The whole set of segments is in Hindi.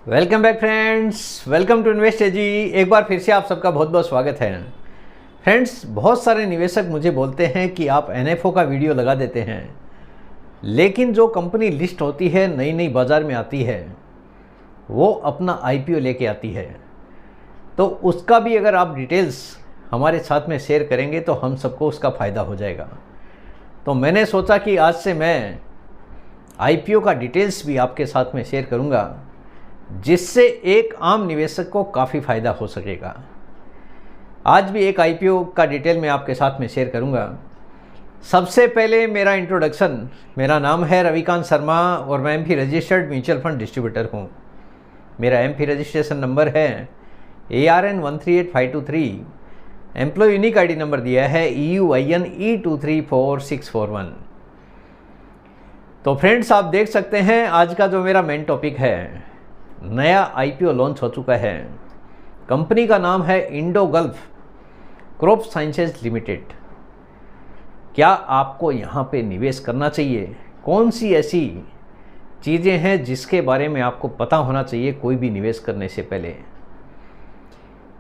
Welcome back friends, welcome to invest एजी। एक बार फिर से आप सबका बहुत बहुत स्वागत है। फ्रेंड्स, बहुत सारे निवेशक मुझे बोलते हैं कि आप एनएफओ का वीडियो लगा देते हैं, लेकिन जो कंपनी लिस्ट होती है, नई नई बाज़ार में आती है, वो अपना आईपीओ लेके आती है। तो उसका भी अगर आप डिटेल्स हमारे साथ में शेयर करेंगे तो हम सबको उसका फ़ायदा हो जाएगा। तो मैंने सोचा कि आज से मैं आईपीओ का डिटेल्स भी आपके साथ में शेयर करूँगा, जिससे एक आम निवेशक को काफ़ी फ़ायदा हो सकेगा। आज भी एक आईपीओ का डिटेल मैं आपके साथ में शेयर करूंगा। सबसे पहले मेरा इंट्रोडक्शन, मेरा नाम है रविकांत शर्मा और मैं AMFI registered mutual fund distributor हूं। मेरा एमपी रजिस्ट्रेशन नंबर है ARN 138523। Employee unique ID number दिया है EUIN E234641। तो फ्रेंड्स, आप देख सकते हैं आज का जो मेरा मेन टॉपिक है, नया आईपीओ लॉन्च हो चुका है। कंपनी का नाम है Indo gulf crop sciences limited. क्या आपको यहाँ पे निवेश करना चाहिए? कौन सी ऐसी चीज़ें हैं जिसके बारे में आपको पता होना चाहिए कोई भी निवेश करने से पहले?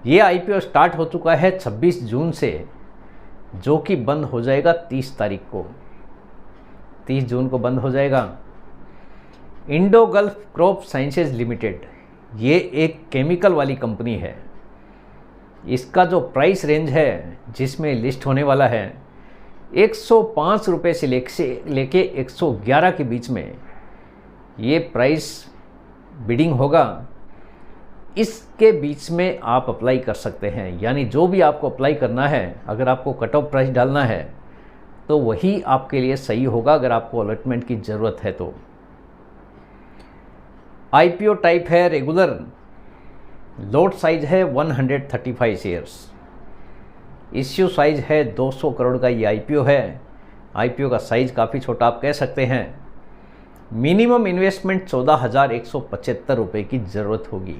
ये आईपीओ स्टार्ट हो चुका है 26 जून से, जो कि बंद हो जाएगा 30 तारीख को। 30 जून को बंद हो जाएगा। Indo gulf crop sciences limited ये एक केमिकल वाली कंपनी है। इसका जो प्राइस रेंज है जिसमें लिस्ट होने वाला है, 105 रुपये से लेके 111 के बीच में ये प्राइस बिडिंग होगा। इसके बीच में आप अप्लाई कर सकते हैं, यानी जो भी आपको अप्लाई करना है, अगर आपको कट ऑफ प्राइस डालना है तो वही आपके लिए सही होगा, अगर आपको अलॉटमेंट की ज़रूरत है तो। आईपीओ टाइप है रेगुलर, लॉट साइज है 135 शेयर्स, इश्यू साइज है 200 करोड़ का ये आईपीओ है। आईपीओ का साइज काफ़ी छोटा आप कह सकते हैं। मिनिमम इन्वेस्टमेंट 14,175 रुपये की ज़रूरत होगी,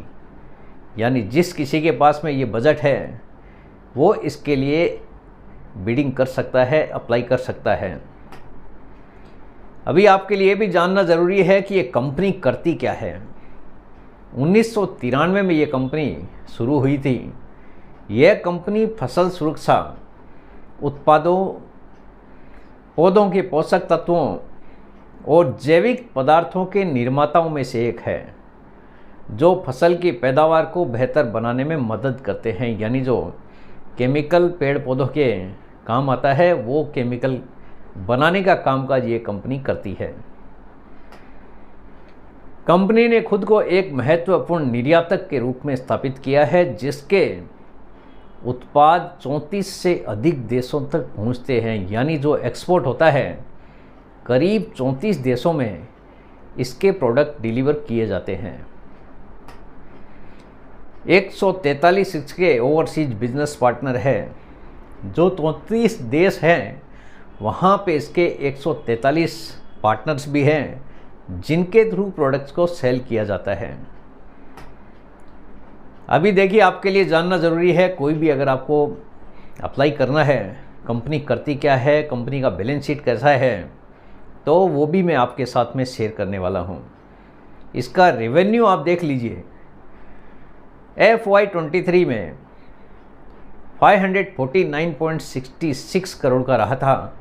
यानी जिस किसी के पास में ये बजट है वो इसके लिए बिडिंग कर सकता है, अप्लाई कर सकता है। अभी आपके लिए भी जानना ज़रूरी है कि ये कंपनी करती क्या है। 1993 में ये कंपनी शुरू हुई थी। यह कंपनी फसल सुरक्षा उत्पादों, पौधों के पोषक तत्वों और जैविक पदार्थों के निर्माताओं में से एक है, जो फसल की पैदावार को बेहतर बनाने में मदद करते हैं। यानी जो केमिकल पेड़ पौधों के काम आता है, वो केमिकल बनाने का कामकाज ये कंपनी करती है। कंपनी ने खुद को एक महत्वपूर्ण निर्यातक के रूप में स्थापित किया है, जिसके उत्पाद 34 से अधिक देशों तक पहुंचते हैं। यानी जो एक्सपोर्ट होता है, करीब 34 देशों में इसके प्रोडक्ट डिलीवर किए जाते हैं। 143 इसके ओवरसीज बिजनेस पार्टनर है। जो 34 देश हैं, वहाँ पे इसके 143 पार्टनर्स भी हैं, जिनके थ्रू प्रोडक्ट्स को सेल किया जाता है। अभी देखिए, आपके लिए जानना ज़रूरी है, कोई भी अगर आपको अप्लाई करना है, कंपनी करती क्या है, कंपनी का बैलेंस शीट कैसा है, तो वो भी मैं आपके साथ में शेयर करने वाला हूँ। इसका रेवेन्यू आप देख लीजिए। FY23 में 549.66 करोड़ का रहा था।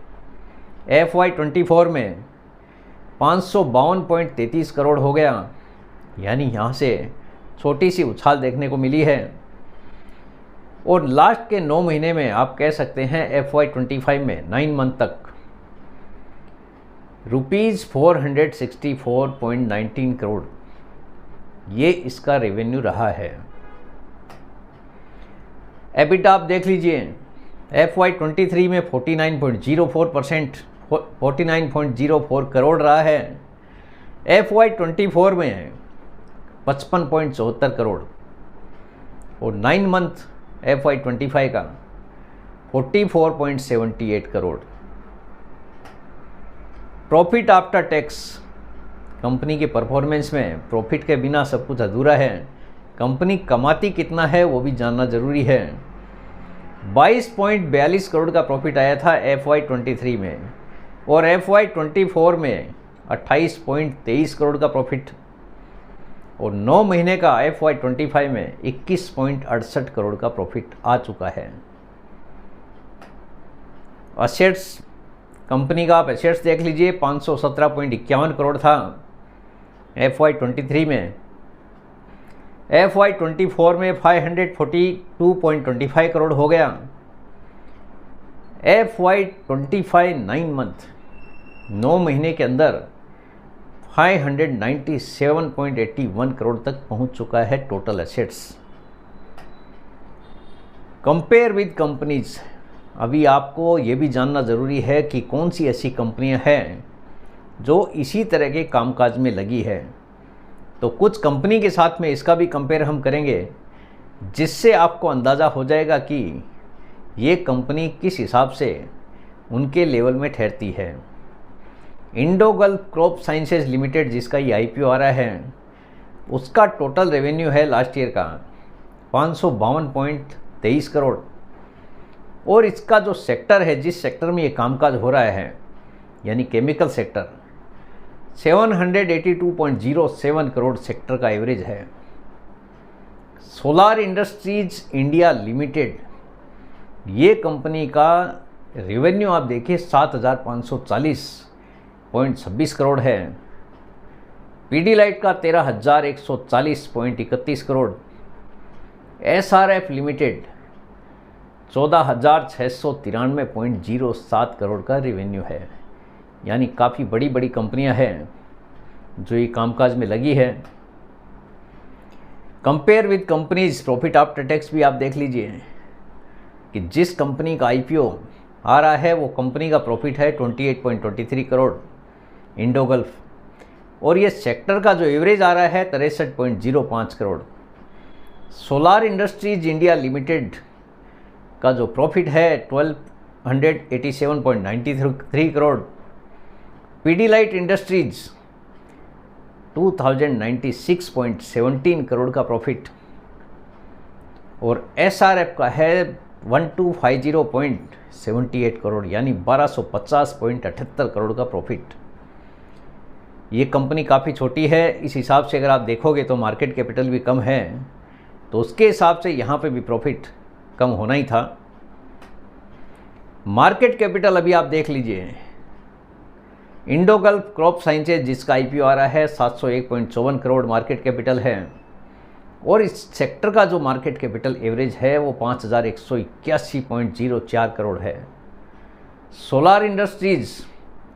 FY24 में 552.33 करोड़ हो गया, यानी यहाँ से छोटी सी उछाल देखने को मिली है। और लास्ट के 9 महीने में आप कह सकते हैं FY25 में 9 मंथ तक ₹464.19 करोड़ ये इसका रेवेन्यू रहा है। एबिटा आप देख लीजिए। FY23 में 49.04 करोड़ रहा है। FY24 में 55.74 करोड़ और 9 मंथ FY25 का 44.78 crore. Profit after tax, company के परफॉर्मेंस में प्रॉफिट के बिना सब कुछ अधूरा है। कंपनी कमाती कितना है वो भी जानना ज़रूरी है। 22.42 करोड़ का प्रॉफिट आया था FY23 में, और FY24 में 28.23 करोड़ का प्रॉफिट और 9 महीने का FY25 में 21.68 करोड़ का प्रॉफिट आ चुका है। असेट्स, कंपनी का आप एसेट्स देख लीजिए, 517.51 करोड़ था FY23 में। FY24 में 542.25 करोड़ हो गया। FY25 9 मंथ, 9 महीने के अंदर 597.81 करोड़ तक पहुंच चुका है total assets. Compare with companies, अभी आपको ये भी जानना ज़रूरी है कि कौन सी ऐसी कंपनियां हैं जो इसी तरह के कामकाज में लगी है। तो कुछ कंपनी के साथ में इसका भी कंपेयर हम करेंगे, जिससे आपको अंदाज़ा हो जाएगा कि ये कंपनी किस हिसाब से उनके लेवल में ठहरती है। इंडोगल्फ क्रॉप साइंसेज लिमिटेड, जिसका ये IPO आ रहा है, उसका टोटल रेवेन्यू है लास्ट ईयर का 552.23 करोड़। और इसका जो सेक्टर है, जिस सेक्टर में ये कामकाज हो रहा है, यानी केमिकल सेक्टर, 782.07 करोड़ सेक्टर का एवरेज है। सोलार इंडस्ट्रीज इंडिया लिमिटेड, ये कंपनी का रेवेन्यू आप देखिए 7,540.26 करोड़ है। पीडीलाइट का 13,140.31 करोड़। SRF लिमिटेड 14,693.07 करोड़ का रेवेन्यू है। यानी काफ़ी बड़ी बड़ी कंपनियां हैं जो ये कामकाज में लगी है। Compare with companies profit after tax भी आप देख लीजिए कि जिस कंपनी का IPO आ रहा है वो कंपनी का प्रॉफिट है 28.23 करोड़ इंडोगल्फ, और ये सेक्टर का जो एवरेज आ रहा है 63.05 crore. Solar industries India limited का जो प्रॉफिट है 1287.93 करोड़। पीडीलाइट इंडस्ट्रीज 2096.17 करोड़ का प्रॉफिट, और SRF का है 1250.78 करोड़, यानी 1250.78 करोड़ का प्रॉफिट। ये कंपनी काफ़ी छोटी है, इस हिसाब से अगर आप देखोगे तो मार्केट कैपिटल भी कम है, तो उसके हिसाब से यहाँ पे भी प्रॉफिट कम होना ही था। मार्केट कैपिटल अभी आप देख लीजिए, इंडोगल्फ क्रॉप साइंसेज, जिसका IPO आ रहा है 701.54 करोड़ मार्केट कैपिटल है, और इस सेक्टर का जो मार्केट कैपिटल एवरेज है वो 5,181.04 करोड़ है। सोलार इंडस्ट्रीज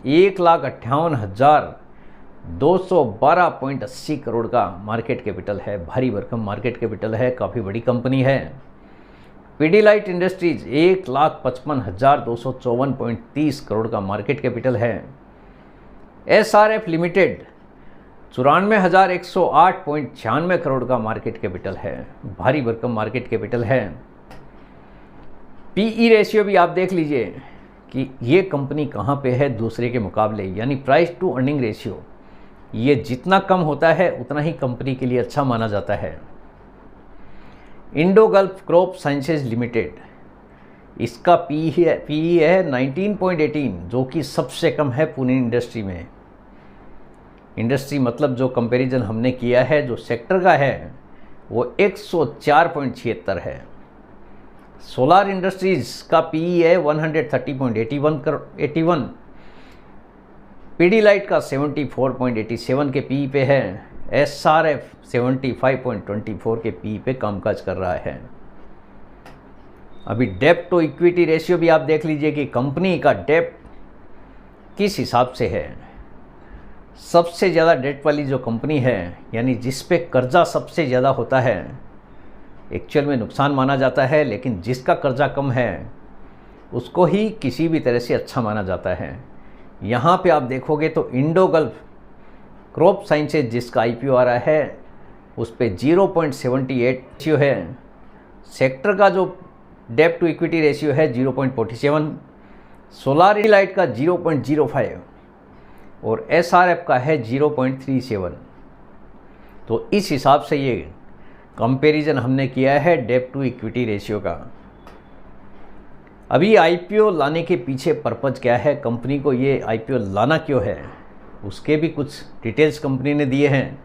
1,58,212.80 करोड़ का मार्केट कैपिटल है। भारी भरकम मार्केट कैपिटल है, काफ़ी बड़ी कंपनी है। पीडीलाइट इंडस्ट्रीज 1,55,254.30 करोड़ का मार्केट कैपिटल है। SRF लिमिटेड 94,108.96 करोड़ का मार्केट कैपिटल है। भारी भरकम मार्केट कैपिटल है। PE रेशियो भी आप देख लीजिए कि ये कंपनी कहाँ पे है दूसरे के मुकाबले, यानी प्राइस टू अर्निंग रेशियो। ये जितना कम होता है उतना ही कंपनी के लिए अच्छा माना जाता है। इंडोगल्फ क्रॉप साइंसेज लिमिटेड, इसका PE है 19.18, जो कि सबसे कम है पूरी इंडस्ट्री में। इंडस्ट्री मतलब जो कंपैरिजन हमने किया है, जो सेक्टर का है, वो 104.76 है। सोलार इंडस्ट्रीज का PE है 130.81। पीडीलाइट का 74.87 के PE पे है। SRF 75.24 के PE पे कामकाज कर रहा है। अभी डेप्ट टू इक्विटी रेशियो भी आप देख लीजिए कि कंपनी का डेप्ट किस हिसाब से है। सबसे ज़्यादा डेट वाली जो कंपनी है, यानी जिस पे कर्जा सबसे ज़्यादा होता है, एक्चुअल में नुकसान माना जाता है, लेकिन जिसका कर्जा कम है उसको ही किसी भी तरह से अच्छा माना जाता है। यहाँ पे आप देखोगे तो इंडोगल्फ क्रॉप साइंसेज, जिसका IPO आ रहा है, उस पे 0.78 रेशियो है। सेक्टर का जो डेप्ट टू इक्विटी रेशियो है 0.47, सोलार लाइट का 0.05 और SRF का है 0.37। तो इस हिसाब से ये कंपैरिजन हमने किया है डेप्ट टू इक्विटी रेशियो का। अभी IPO लाने के पीछे पर्पज़ क्या है, कंपनी को ये IPO लाना क्यों है, उसके भी कुछ डिटेल्स कंपनी ने दिए हैं।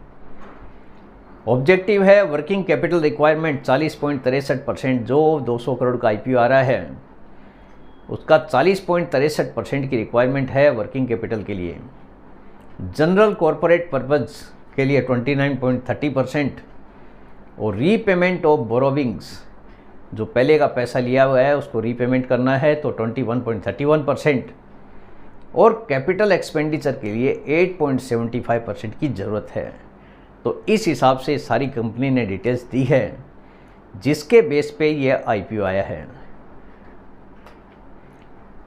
ऑब्जेक्टिव है वर्किंग कैपिटल रिक्वायरमेंट 40.63%, जो 200 करोड़ का IPO आ रहा है उसका 40.63% की रिक्वायरमेंट है वर्किंग कैपिटल के लिए। जनरल कॉरपोरेट पर्पज़ के लिए 29.30% और रीपेमेंट ऑफ बोरोविंग्स, जो पहले का पैसा लिया हुआ है उसको रीपेमेंट करना है तो 21.31%, और कैपिटल एक्सपेंडिचर के लिए 8.75% की ज़रूरत है। तो इस हिसाब से सारी कंपनी ने डिटेल्स दी है जिसके बेस पे ये IPO आया है।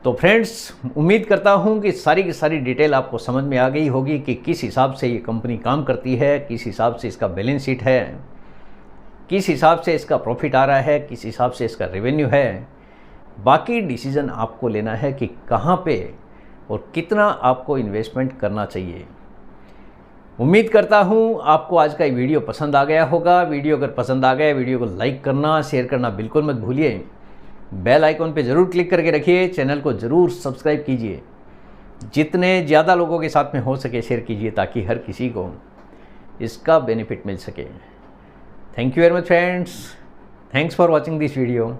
तो फ्रेंड्स, उम्मीद करता हूँ कि सारी की सारी डिटेल आपको समझ में आ गई होगी कि किस हिसाब से ये कंपनी काम करती है, किस हिसाब से इसका बैलेंस शीट है, किस हिसाब से इसका प्रॉफिट आ रहा है, किस हिसाब से इसका रेवेन्यू है। बाकी डिसीज़न आपको लेना है कि कहाँ पे और कितना आपको इन्वेस्टमेंट करना चाहिए। उम्मीद करता हूँ आपको आज का ये वीडियो पसंद आ गया होगा। वीडियो अगर पसंद आ गया, वीडियो को लाइक करना, शेयर करना बिल्कुल मत भूलिए। बेल आइकॉन पे ज़रूर क्लिक करके रखिए, चैनल को ज़रूर सब्सक्राइब कीजिए। जितने ज़्यादा लोगों के साथ में हो सके शेयर कीजिए ताकि हर किसी को इसका बेनिफिट मिल सके। Thank you very much friends, thanks for watching this video.